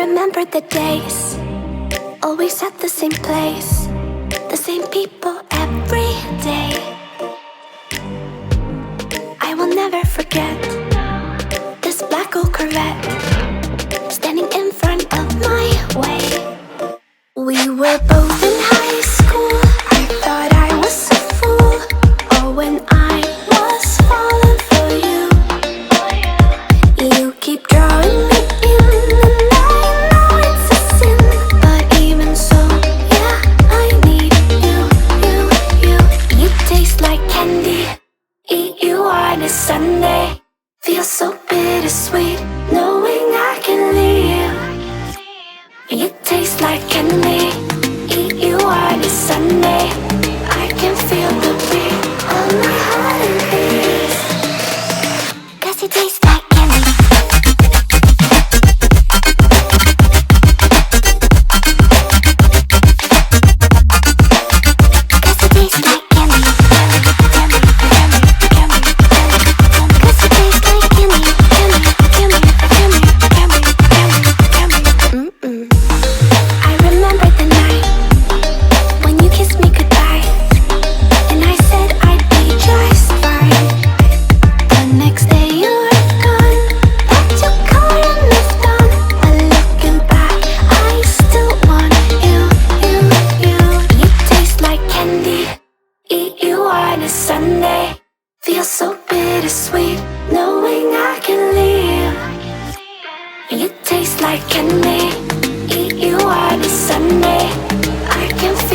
remember the days, always at the same place, the same people every day. I will never forget this black old Corvette standing in front of my way. We were both in high school. I thought I was a fool. Oh, when I was falling for you. You keep drawing me in, and I know it's a sin, but even so, yeah, I need you. You taste like candy. Eat you on a Sunday. Feels so bittersweet knowing I can leave. You taste like candy. Eat you on a Sunday. I can feel the beat of my heart and beats. 'Cause you taste like candy. Sunday feels so bittersweet knowing I can leave. You taste like candy. Eat you on a Sunday. I can feel